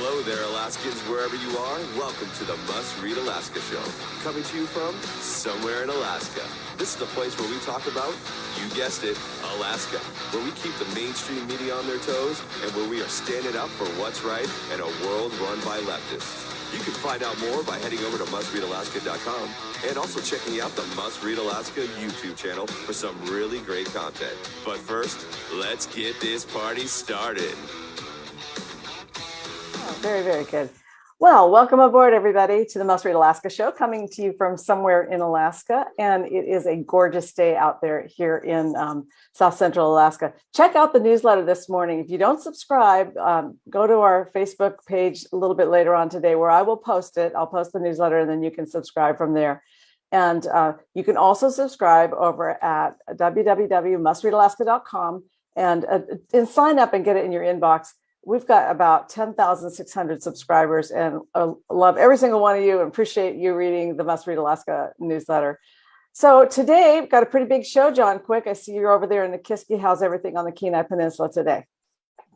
Hello there, Alaskans, wherever you are. Welcome to the Must Read Alaska Show. Coming to you from somewhere in Alaska. This is the place where we talk about, you guessed it, Alaska. Where we keep the mainstream media on their toes and where we are standing up for what's right in a world run by leftists. You can find out more by heading over to mustreadalaska.com and also checking out the Must Read Alaska YouTube channel for some really great content. But first, let's get this party started. Very, very good. Well, welcome aboard, everybody, to the Must Read Alaska Show, coming to you from somewhere in Alaska. And it is a gorgeous day out there here in South Central Alaska. Check out the newsletter this morning. If you don't subscribe, go to our Facebook page a little bit later on today where I will post it. I'll post the newsletter and then you can subscribe from there. And you can also subscribe over at www.mustreadalaska.com and sign up and get it in your inbox. We've got about 10,600 subscribers and love every single one of you and appreciate you reading the Must Read Alaska newsletter. So today we've got a pretty big show, John Quick. I see you're over there in the Nikiski. How's everything on the Kenai Peninsula today?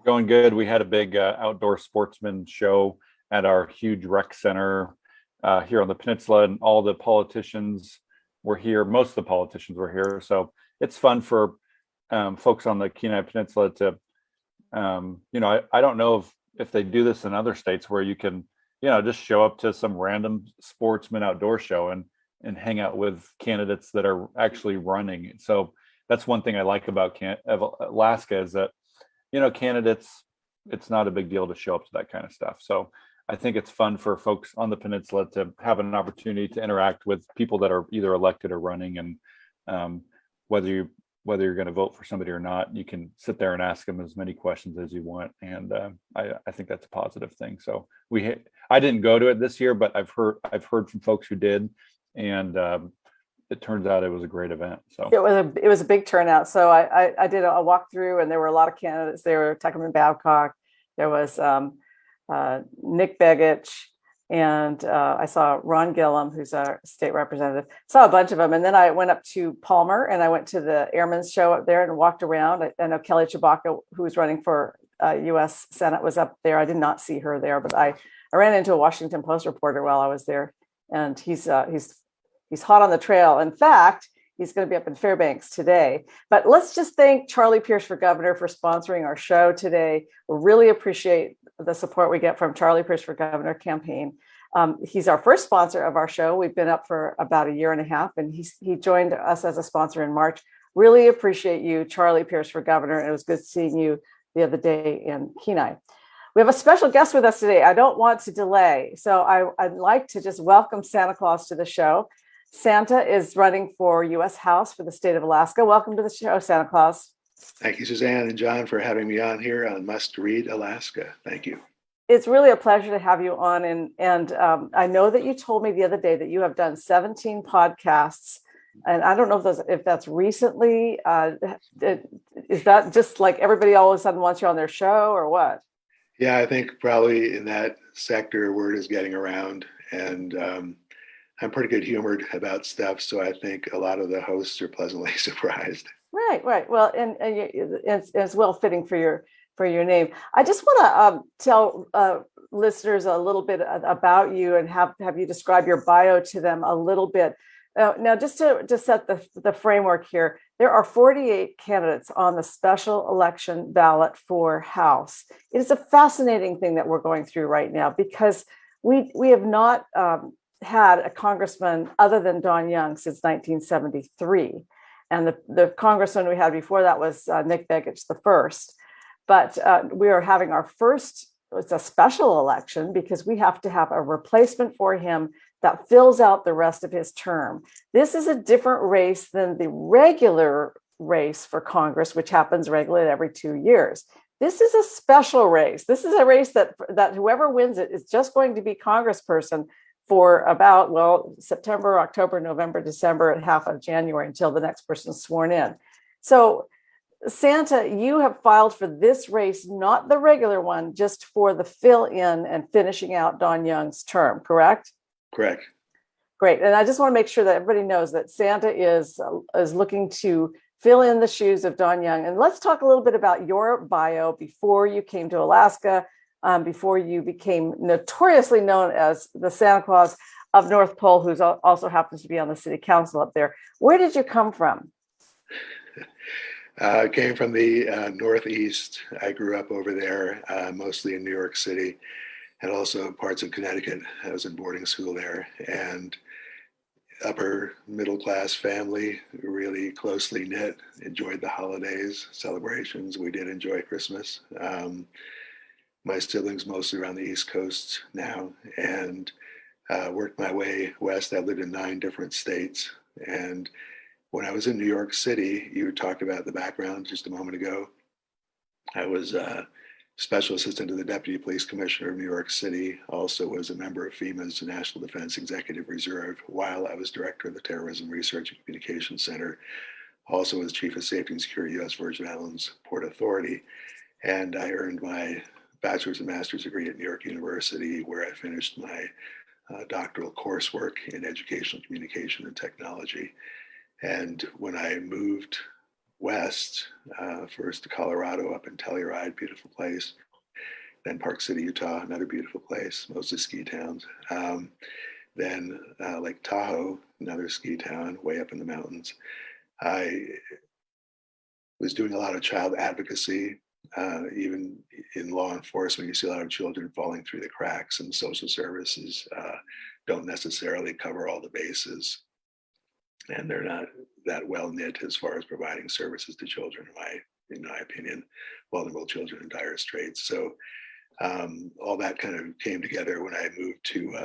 Going good. We had a big outdoor Sportsman show at our huge rec center here on the peninsula, and all the politicians were here. Most of the politicians were here. So it's fun for folks on the Kenai Peninsula to I don't know if they do this in other states where you can, just show up to some random Sportsman outdoor show and hang out with candidates that are actually running. So that's one thing I like about Alaska is that, candidates, it's not a big deal to show up to that kind of stuff. So I think it's fun for folks on the peninsula to have an opportunity to interact with people that are either elected or running, and whether you're going to vote for somebody or not, you can sit there and ask them as many questions as you want. And I think that's a positive thing. So I didn't go to it this year, but I've heard from folks who did, and it turns out it was a great event. So it was a big turnout. So I did a walkthrough, and there were a lot of candidates. There were Tuckerman Babcock, there was Nick Begich, and I saw Ron Gillum, who's our state representative. Saw a bunch of them. And then I went up to Palmer and I went to the Airmen's show up there and walked around. I know Kelly Chewbacca, who was running for U.S. Senate, was up there. I did not see her there, but I ran into a Washington Post reporter while I was there. And he's hot on the trail. In fact, he's going to be up in Fairbanks today. But let's just thank Charlie Pierce for Governor for sponsoring our show today. We really appreciate the support we get from Charlie Pierce for Governor campaign. He's our first sponsor of our show. We've been up for about a year and a half, and he joined us as a sponsor in March. Really appreciate you, Charlie Pierce for Governor. It was good seeing you the other day in Kenai. We have a special guest with us today. I don't want to delay, so I'd like to just welcome Santa Claus to the show. Santa is running for U.S. House for the state of Alaska. Welcome to the show, Santa Claus. Thank you, Suzanne and John, for having me on here on Must Read Alaska. Thank you. It's really a pleasure to have you on. And I know that you told me the other day that you have done 17 podcasts. And I don't know if that's recently. Is that just like everybody all of a sudden wants you on their show or what? Yeah, I think probably in that sector, word is getting around. And I'm pretty good humored about stuff. So I think a lot of the hosts are pleasantly surprised. Right. Well, and it's well fitting for your name. I just want to tell listeners a little bit about you and have you describe your bio to them a little bit. Now, just to set the framework here, there are 48 candidates on the special election ballot for House. It is a fascinating thing that we're going through right now because we have not had a congressman other than Don Young since 1973. And the congressman we had before that was Nick Begich the first. But we are having our first, it's a special election because we have to have a replacement for him that fills out the rest of his term. This is a different race than the regular race for Congress, which happens regularly every 2 years. This is a special race. This is a race that whoever wins it is just going to be congressperson for about, September, October, November, December, and half of January until the next person's sworn in. So Santa, you have filed for this race, not the regular one, just for the fill-in and finishing out Don Young's term, correct? Correct. Great. And I just want to make sure that everybody knows that Santa is looking to fill in the shoes of Don Young. And let's talk a little bit about your bio before you came to Alaska, before you became notoriously known as the Santa Claus of North Pole, who also happens to be on the city council up there. Where did you come from? I came from the Northeast. I grew up over there, mostly in New York City, and also parts of Connecticut. I was in boarding school there, and upper middle class family, really closely knit, enjoyed the holidays, celebrations. We did enjoy Christmas. My siblings mostly around the East Coast now, and worked my way west. I lived in 9 different states. And when I was in New York City, you talked about the background just a moment ago. I was special assistant to the Deputy Police Commissioner of New York City, also was a member of FEMA's National Defense Executive Reserve while I was director of the Terrorism Research and Communications Center, also was Chief of Safety and Security, U.S. Virgin Islands Port Authority. And I earned my bachelor's and master's degree at New York University, where I finished my doctoral coursework in educational communication and technology. And when I moved west, first to Colorado, up in Telluride, beautiful place, then Park City, Utah, another beautiful place, mostly ski towns. Then Lake Tahoe, another ski town way up in the mountains. I was doing a lot of child advocacy, even in law enforcement. You see a lot of children falling through the cracks, and social services don't necessarily cover all the bases. And they're not that well knit as far as providing services to children, in my opinion, vulnerable children in dire straits. So all that kind of came together when I moved to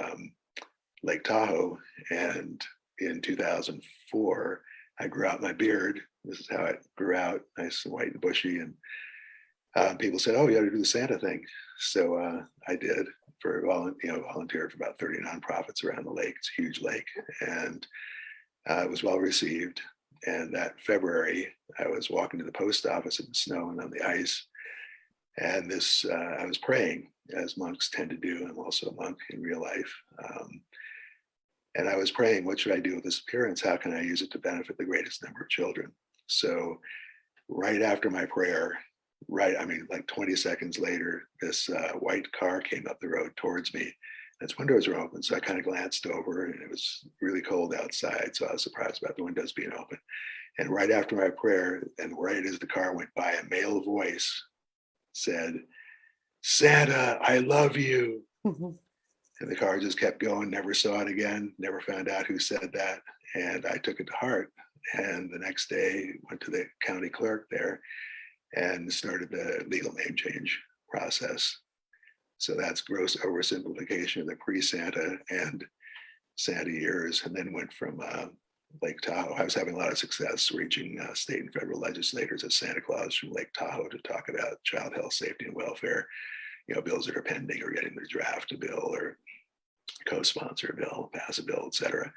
Lake Tahoe. And in 2004, I grew out my beard. This is how it grew out, nice and white and bushy. And people said, "Oh, you got to do the Santa thing." So I did. Volunteered for about 30 nonprofits around the lake. It's a huge lake, and it was well received. And that February, I was walking to the post office in the snow and on the ice. And I was praying, as monks tend to do. I'm also a monk in real life. And I was praying, what should I do with this appearance? How can I use it to benefit the greatest number of children? So right after my prayer, like 20 seconds later, this white car came up the road towards me. Its windows were open, so I kind of glanced over, and it was really cold outside, so I was surprised about the windows being open. And right after my prayer, and right as the car went by, a male voice said, "Santa, I love you." Mm-hmm. And the car just kept going, never saw it again, never found out who said that. And I took it to heart. And the next day, went to the county clerk there and started the legal name change process. So that's gross oversimplification of the pre-Santa and Santa years, and then went from Lake Tahoe. I was having a lot of success reaching state and federal legislators as Santa Claus from Lake Tahoe to talk about child health, safety, and welfare, bills that are pending or getting to draft a bill or co-sponsor a bill, pass a bill, et cetera.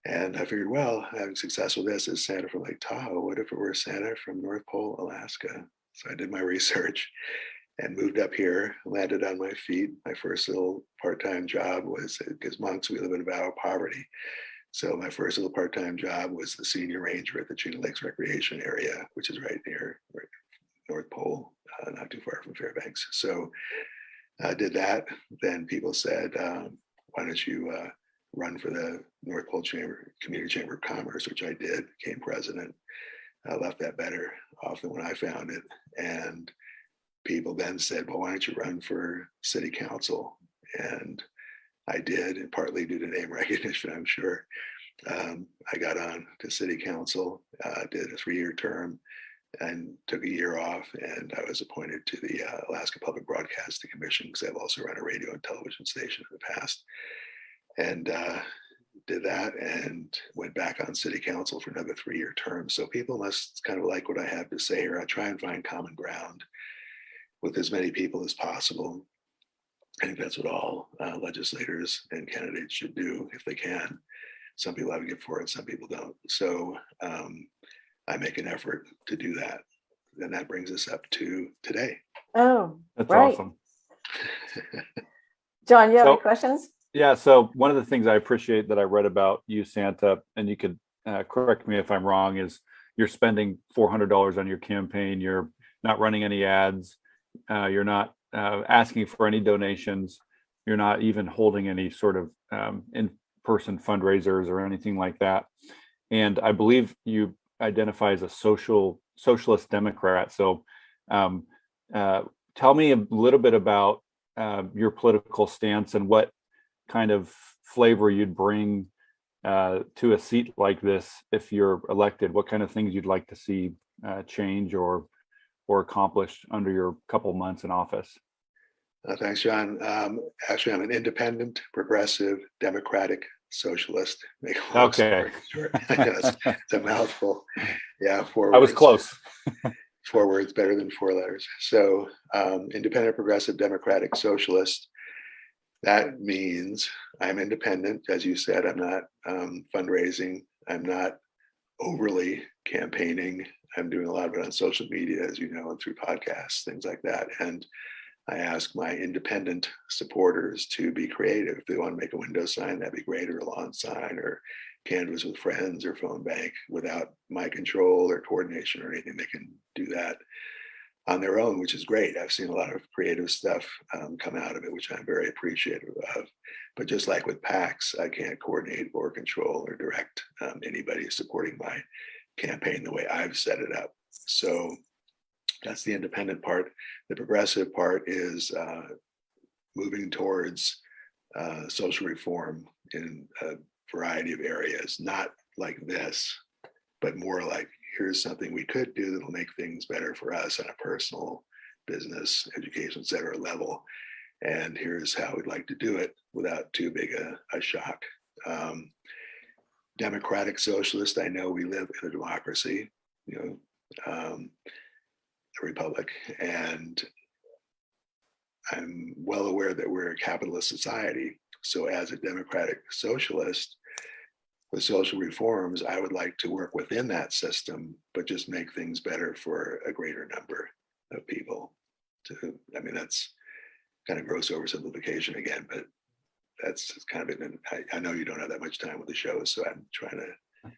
And I figured, well, having success with this as Santa from Lake Tahoe, what if it were Santa from North Pole, Alaska? So I did my research and moved up here, landed on my feet. My first little part-time job was, because monks, we live in a vow of poverty. So my first little part-time job was the senior ranger at the Chino Lakes Recreation Area, which is right near North Pole, not too far from Fairbanks. So I did that. Then people said, why don't you run for the North Pole Community Chamber of Commerce, which I did, became president. I left that better off than when I found it. And people then said, well, why don't you run for city council? And I did, and partly due to name recognition, I'm sure. I got on to city council, did a 3-year term, and took a year off. And I was appointed to the Alaska Public Broadcasting Commission, because I've also run a radio and television station in the past. And did that and went back on city council for another 3-year term. So people must kind of like what I have to say here. I try and find common ground with as many people as possible. I think that's what all legislators and candidates should do if they can. Some people have a gift for it, some people don't. So I make an effort to do that. And that brings us up to today. Oh, that's right. Awesome. John, you have any questions? Yeah, so one of the things I appreciate that I read about you, Santa, and you could correct me if I'm wrong, is you're spending $400 on your campaign. You're not running any ads. You're not asking for any donations. You're not even holding any sort of in-person fundraisers or anything like that. And I believe you identify as a socialist Democrat. So tell me a little bit about your political stance and what kind of flavor you'd bring to a seat like this if you're elected. What kind of things you'd like to see change or accomplished under your couple months in office? Thanks, John. Actually, I'm an independent, progressive, democratic socialist. Make a long story short. It's a mouthful. Yeah, 4 words. I was close. 4 words better than 4 letters. So, independent, progressive, democratic socialist. That means I'm independent, as you said. I'm not fundraising. I'm not overly campaigning. I'm doing a lot of it on social media, as you know, and through podcasts, things like that. And I ask my independent supporters to be creative. If they want to make a window sign, that'd be great, or a lawn sign, or canvas with friends, or phone bank. Without my control or coordination or anything, they can do that on their own, which is great. I've seen a lot of creative stuff come out of it, which I'm very appreciative of. But just like with PACs, I can't coordinate or control or direct anybody supporting my campaign the way I've set it up. So that's the independent part. The progressive part is moving towards social reform in a variety of areas, not like this, but more like, here's something we could do that'll make things better for us on a personal, business, education, et cetera level. And here's how we'd like to do it without too big a shock. Democratic socialist, I know we live in a democracy, a republic, and I'm well aware that we're a capitalist society. So as a democratic socialist, with social reforms, I would like to work within that system, but just make things better for a greater number of people. That's kind of gross oversimplification again, but that's kind of it. I know you don't have that much time with the show, so I'm trying to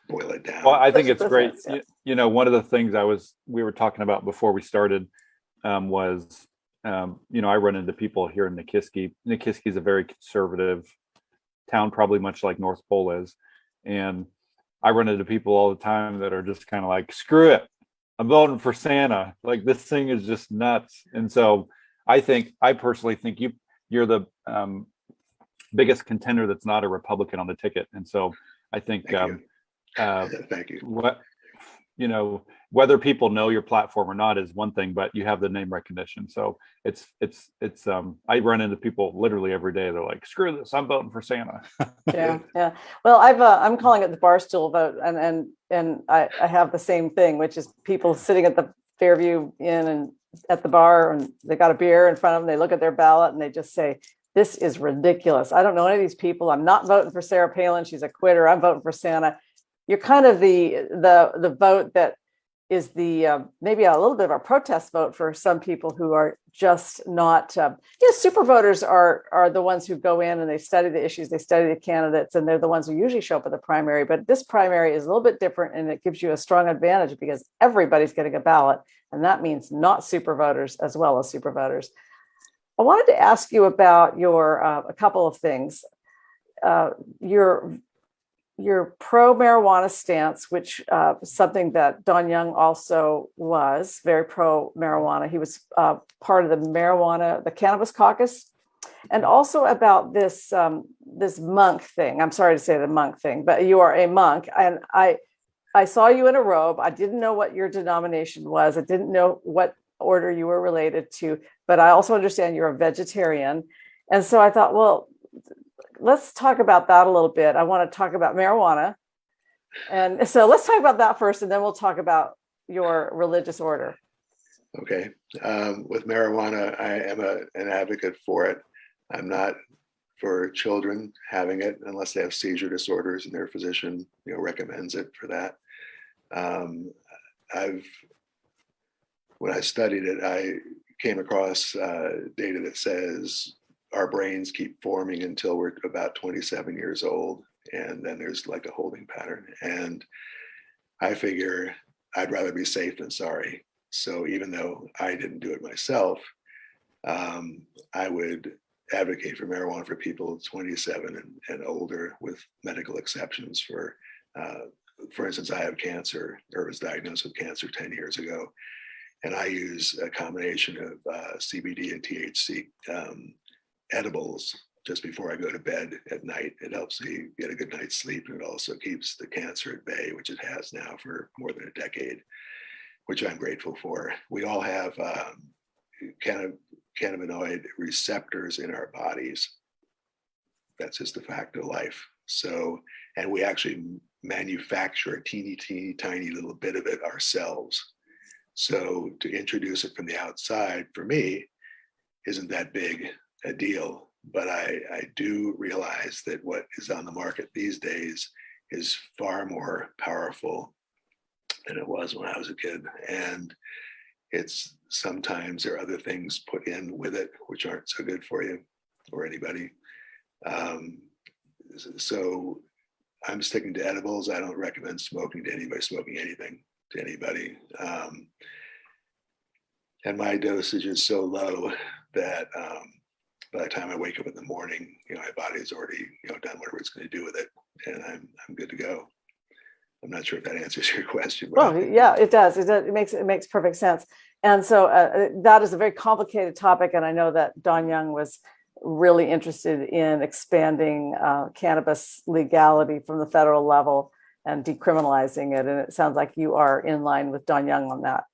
boil it down. Well, I think it's great. One of the things we were talking about before we started was, I run into people here in Nikiski. Nikiski is a very conservative town, probably much like North Pole is. And I run into people all the time that are just kind of like, screw it, I'm voting for Santa. Like, this thing is just nuts. And so I personally think you're the biggest contender that's not a Republican on the ticket. And so I think thank you. Whether people know your platform or not is one thing, but you have the name recognition. So it's I run into people literally every day. They're like, screw this, I'm voting for Santa. Yeah. Well, I'm calling it the barstool vote, and I have the same thing, which is people sitting at the Fairview Inn and at the bar, and they got a beer in front of them. They look at their ballot and they just say, this is ridiculous. I don't know any of these people. I'm not voting for Sarah Palin. She's a quitter. I'm voting for Santa. You're kind of the vote that is the maybe a little bit of a protest vote for some people who are just not. Super voters are the ones who go in and they study the issues, they study the candidates, and they're the ones who usually show up at the primary. But this primary is a little bit different, and it gives you a strong advantage because everybody's getting a ballot, and that means not super voters as well as super voters. I wanted to ask you about your a couple of things. Your pro-marijuana stance, which something that Don Young also was, very pro-marijuana. He was part of the Cannabis Caucus, and also about this monk thing. I'm sorry to say the monk thing, but you are a monk, and I saw you in a robe. I didn't know what your denomination was. I didn't know what order you were related to, but I also understand you're a vegetarian, and so I thought, well, let's talk about that a little bit. I want to talk about marijuana. And so let's talk about that first, and then we'll talk about your religious order. Okay. With marijuana, I am an advocate for it. I'm not for children having it unless they have seizure disorders and their physician, recommends it for that. When I studied it, I came across data that says our brains keep forming until we're about 27 years old. And then there's like a holding pattern. And I figure I'd rather be safe than sorry. So even though I didn't do it myself, I would advocate for marijuana for people 27 and older with medical exceptions. For instance, I have cancer, or was diagnosed with cancer 10 years ago, and I use a combination of CBD and THC edibles just before I go to bed at night. It helps me get a good night's sleep, and it also keeps the cancer at bay, which it has now for more than a decade, which I'm grateful for. We all have cannabinoid receptors in our bodies. That's just a fact of life. So, and we actually manufacture a teeny tiny little bit of it ourselves. So to introduce it from the outside, for me, isn't that big a deal. But I do realize that what is on the market these days is far more powerful than it was when I was a kid. And it's sometimes there are other things put in with it which aren't so good for you or anybody. So I'm sticking to edibles. I don't recommend smoking to anybody, smoking anything to anybody. And my dosage is so low that by the time I wake up in the morning, my body has already, done whatever it's going to do with it, and I'm good to go. I'm not sure if that answers your question. Well, yeah, it does. It makes perfect sense. And so that is a very complicated topic, and I know that Don Young was really interested in expanding cannabis legality from the federal level and decriminalizing it. And it sounds like you are in line with Don Young on that.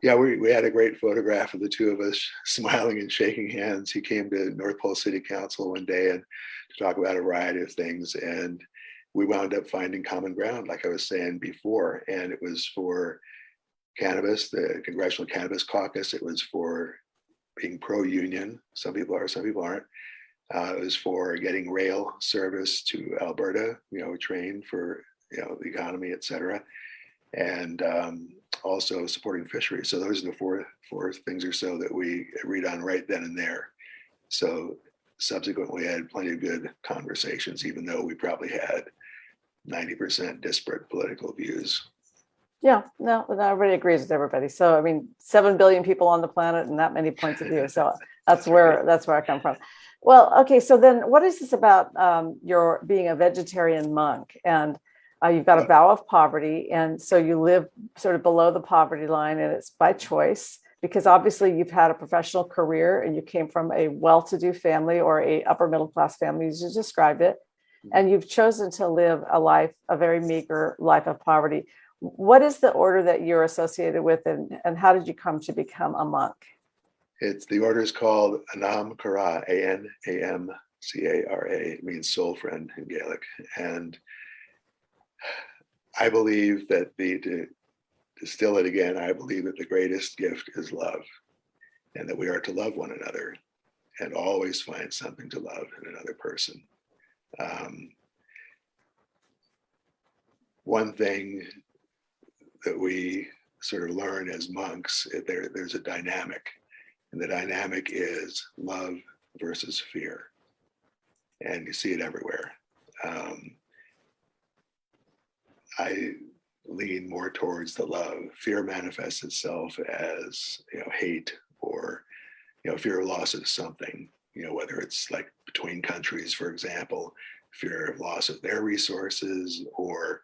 Yeah, we had a great photograph of the two of us smiling and shaking hands. He came to North Pole City Council one day and to talk about a variety of things. And we wound up finding common ground, like I was saying before. And it was for cannabis, the Congressional Cannabis Caucus. It was for being pro-union. Some people are, some people aren't. It was for getting rail service to Alberta, train for, the economy, et cetera. And also supporting fisheries. So those are the four things or so that we agreed on right then and there. So subsequently, I had plenty of good conversations, even though we probably had 90% disparate political views. Yeah, no, everybody agrees with everybody. So, I mean, 7 billion people on the planet and that many points of view. So that's where I come from. Well, okay. So then what is this about your being a vegetarian monk? And you've got a vow of poverty. And so you live sort of below the poverty line, and it's by choice, because obviously you've had a professional career and you came from a well-to-do family or a upper middle class family, as you described it. And you've chosen to live a very meager life of poverty. What is the order that you're associated with, and how did you come to become a monk? The order is called Anam Cara, A-N-A-M-C-A-R-A. It means soul friend in Gaelic. And I believe that to distill it again, I believe that the greatest gift is love, and that we are to love one another and always find something to love in another person. One thing that we sort of learn as monks, there's a dynamic, and the dynamic is love versus fear. And you see it everywhere. I lean more towards the love. Fear manifests itself as, hate or, fear of loss of something, whether it's like between countries, for example, fear of loss of their resources, or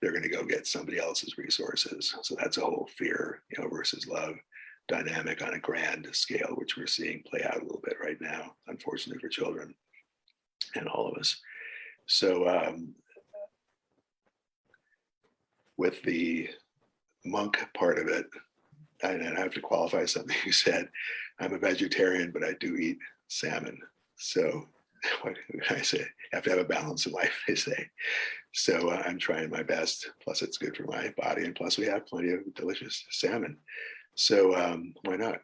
they're going to go get somebody else's resources. So that's a whole fear, versus love dynamic on a grand scale, which we're seeing play out a little bit right now, unfortunately for children and all of us. So with the monk part of it, and I have to qualify something you said, I'm a vegetarian, but I do eat salmon. So what can I say? You have to have a balance in life, they say. So I'm trying my best. Plus, it's good for my body, and plus, we have plenty of delicious salmon. So why not?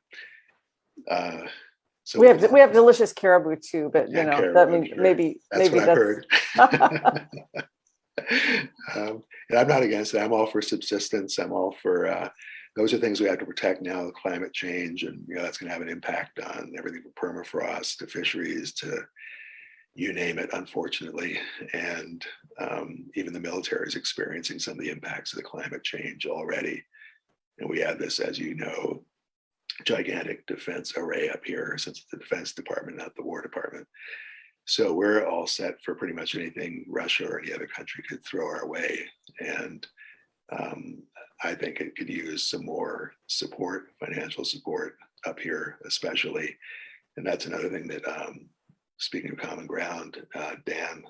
So we have delicious caribou too, but maybe that's what I've heard. And I'm not against it. I'm all for subsistence. I'm all for those are things we have to protect now. Climate change, and that's going to have an impact on everything from permafrost to fisheries to you name it, unfortunately. And even the military is experiencing some of the impacts of the climate change already. And we had this, as you know, gigantic defense array up here, since it's the Defense Department, not the War Department. So we're all set for pretty much anything Russia or any other country could throw our way. And I think it could use some more support, financial support up here, especially. And that's another thing that, speaking of common ground, Dan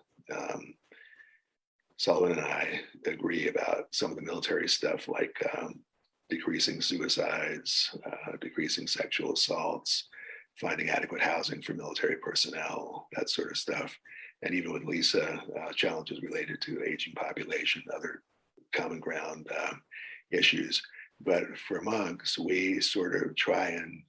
Sullivan and I agree about some of the military stuff, like decreasing suicides, decreasing sexual assaults, finding adequate housing for military personnel, that sort of stuff. And even with Lisa, challenges related to aging population, other common ground issues. But for monks, we sort of try and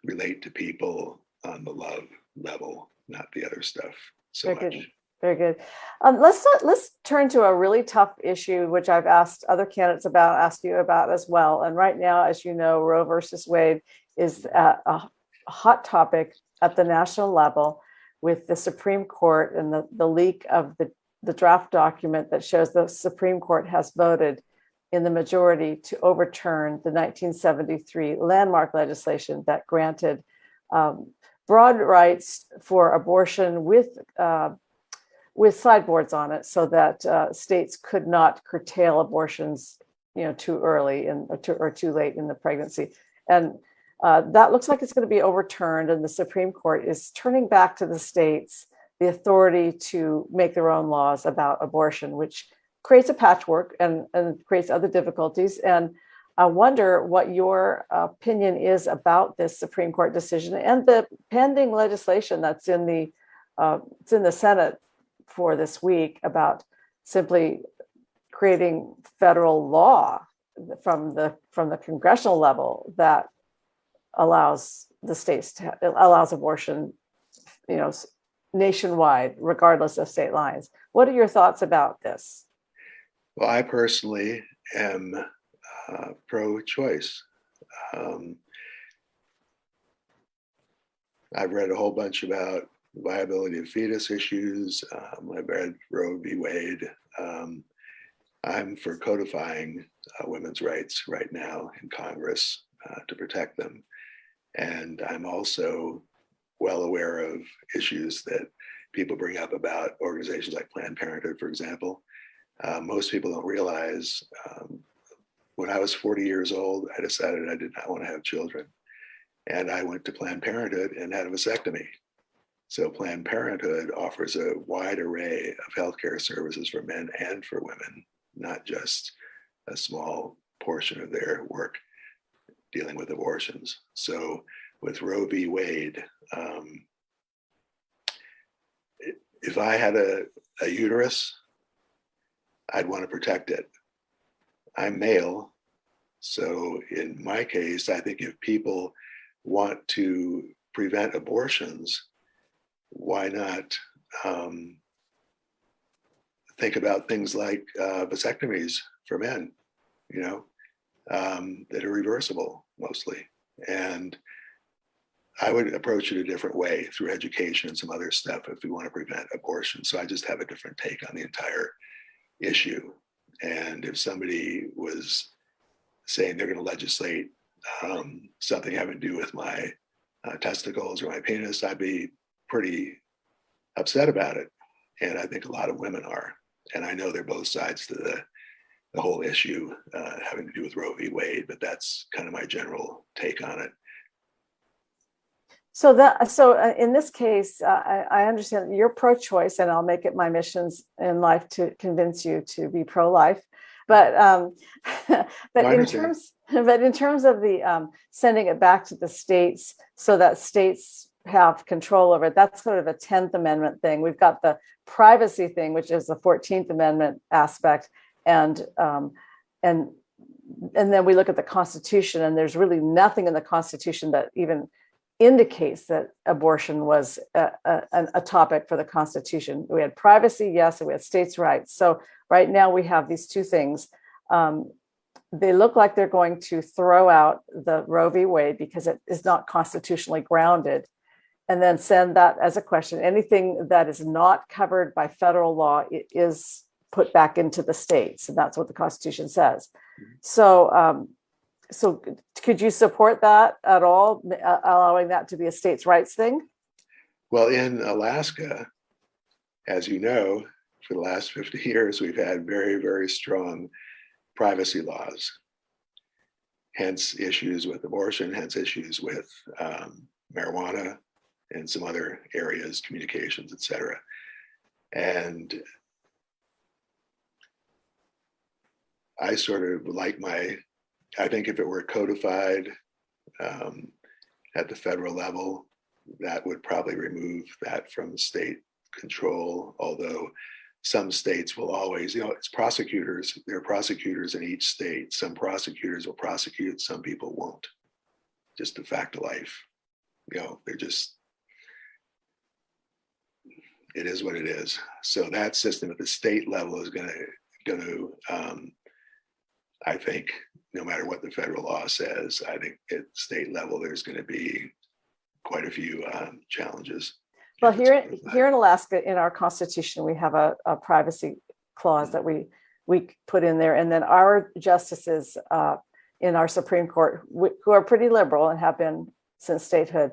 relate to people on the love level, not the other stuff so Very much. good. Very good. Let's turn to a really tough issue, which I've asked other candidates about, asked you about as well. And right now, as you know, Roe versus Wade is a hot topic at the national level, with the Supreme Court and the leak of the draft document that shows the Supreme Court has voted in the majority to overturn the 1973 landmark legislation that granted broad rights for abortion with sideboards on it, so that states could not curtail abortions, too early or too late in the pregnancy. And that looks like it's going to be overturned, and the Supreme Court is turning back to the states the authority to make their own laws about abortion, which creates a patchwork and creates other difficulties. And I wonder what your opinion is about this Supreme Court decision and the pending legislation that's in the Senate for this week about simply creating federal law from the congressional level that allows the states allows abortion, nationwide, regardless of state lines. What are your thoughts about this? Well, I personally am pro-choice. I've read a whole bunch about viability of fetus issues. I've read Roe v. Wade. I'm for codifying women's rights right now in Congress to protect them. And I'm also well aware of issues that people bring up about organizations like Planned Parenthood, for example. Most people don't realize when I was 40 years old, I decided I did not want to have children. And I went to Planned Parenthood and had a vasectomy. So Planned Parenthood offers a wide array of healthcare services for men and for women, not just a small portion of their work dealing with abortions. So with Roe v. Wade, if I had a uterus, I'd want to protect it. I'm male, so in my case, I think if people want to prevent abortions, why not think about things like vasectomies for men, that are reversible mostly. And I would approach it a different way through education and some other stuff if we want to prevent abortion. So I just have a different take on the entire issue. And if somebody was saying they're going to legislate something having to do with my testicles or my penis, I'd be pretty upset about it. And I think a lot of women are. And I know they're both sides to the whole issue having to do with Roe v. Wade, but that's kind of my general take on it. So in this case, I understand that you're pro-choice, and I'll make it my missions in life to convince you to be pro-life. But in terms of the sending it back to the states so that states have control over it, that's sort of a 10th Amendment thing. We've got the privacy thing, which is the 14th Amendment aspect, and then we look at the Constitution, and there's really nothing in the Constitution that even indicates that abortion was a topic for the Constitution. We had privacy, yes, and we had states' rights. So right now we have these two things. They look like they're going to throw out the Roe v. Wade because it is not constitutionally grounded, and then send that as a question. Anything that is not covered by federal law is put back into the states, and that's what the Constitution says. So so could you support that at all, allowing that to be a states' rights thing? Well, in Alaska, as you know, for the last 50 years, we've had very, very strong privacy laws, hence issues with abortion, hence issues with marijuana and some other areas, communications, et cetera. And I sort of like I think if it were codified at the federal level, that would probably remove that from state control, although some states will always, it's prosecutors. There are prosecutors in each state. Some prosecutors will prosecute, some people won't. Just a fact of life. They're just, it is what it is. So that system at the state level is going to I think, no matter what the federal law says, I think at state level, there's going to be quite a few challenges. Well, here in Alaska, in our Constitution, we have a privacy clause that we put in there. And then our justices in our Supreme Court, who are pretty liberal and have been since statehood,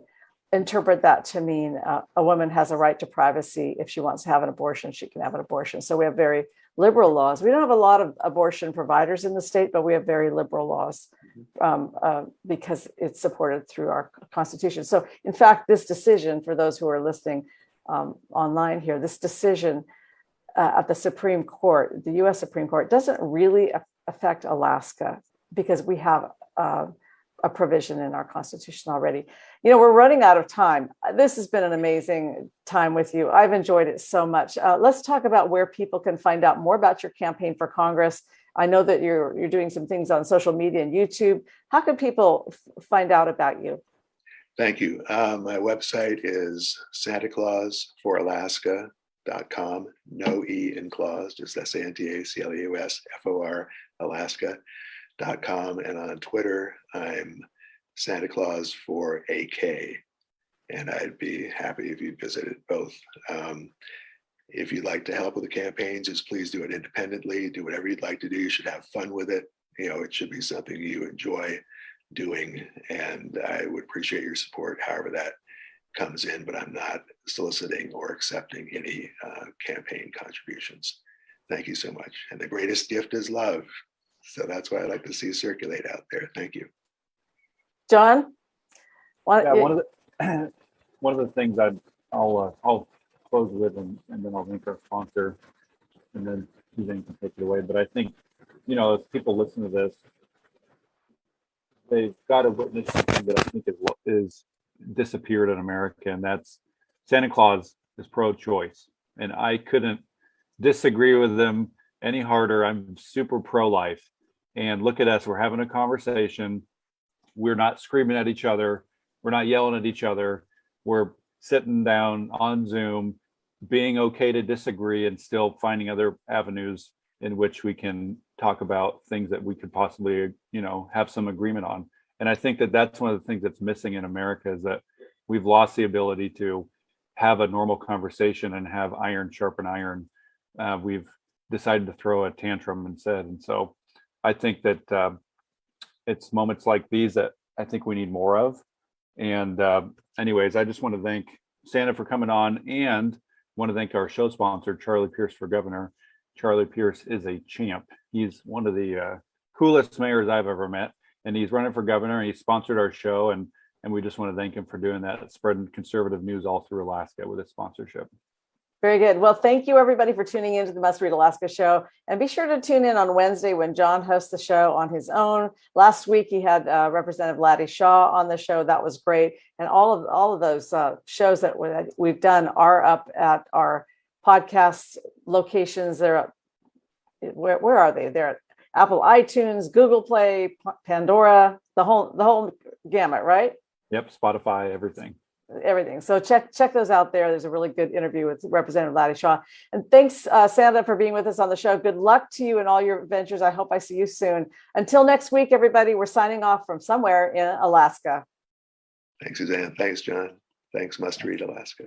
interpret that to mean a woman has a right to privacy. If she wants to have an abortion, she can have an abortion. So we have very liberal laws. We don't have a lot of abortion providers in the state, but we have very liberal laws because it's supported through our Constitution. So in fact, this decision, for those who are listening online here, this decision at the Supreme Court, the US Supreme Court, doesn't really affect Alaska because we have a provision in our Constitution already. We're running out of time. This has been an amazing time with you. I've enjoyed it so much. Let's talk about where people can find out more about your campaign for Congress. I know that you're doing some things on social media and YouTube. How can people find out about you? Thank you. My website is SantaClausForAlaska.com. No E in Claus, just SantaClausFor Alaska.com. And on Twitter, I'm Santa Claus for AK. And I'd be happy if you visited both. If you'd like to help with the campaign, just please do it independently. Do whatever you'd like to do. You should have fun with it. It should be something you enjoy doing. And I would appreciate your support, however that comes in, but I'm not soliciting or accepting any campaign contributions. Thank you so much. And the greatest gift is love. So that's what I like to see circulate out there. Thank you. John? One of the things I'll close with, and then I'll link our sponsor, and then Suzanne can take it away. But I think, as people listen to this, they've got to witness something that I think is disappeared in America, and that's Santa Claus is pro-choice. And I couldn't disagree with them any harder. I'm super pro-life. And look at us, we're having a conversation. We're not screaming at each other. We're not yelling at each other. We're sitting down on Zoom, being okay to disagree and still finding other avenues in which we can talk about things that we could possibly, have some agreement on. And I think that that's one of the things that's missing in America, is that we've lost the ability to have a normal conversation and have iron sharpen iron. We've decided to throw a tantrum instead. And so I think that it's moments like these that I think we need more of. And anyways, I just want to thank Santa for coming on, and want to thank our show sponsor, Charlie Pierce for Governor. Charlie Pierce is a champ. He's one of the coolest mayors I've ever met, and he's running for governor, and he sponsored our show. And we just want to thank him for doing that, spreading conservative news all through Alaska with his sponsorship. Very good. Well, thank you, everybody, for tuning into the Must Read Alaska show. And be sure to tune in on Wednesday when John hosts the show on his own. Last week, he had Representative Laddie Shaw on the show. That was great. And all of those shows that we've done are up at our podcast locations. They're up. Where are they? They're at Apple iTunes, Google Play, Pandora, the whole gamut, right? Yep, Spotify, everything. So check those out there. There's a really good interview with Representative Laddie Shaw. And thanks, Santa, for being with us on the show. Good luck to you in all your ventures. I hope I see you soon. Until next week, everybody, we're signing off from somewhere in Alaska. Thanks, Suzanne. Thanks, John. Thanks, Must Read Alaska.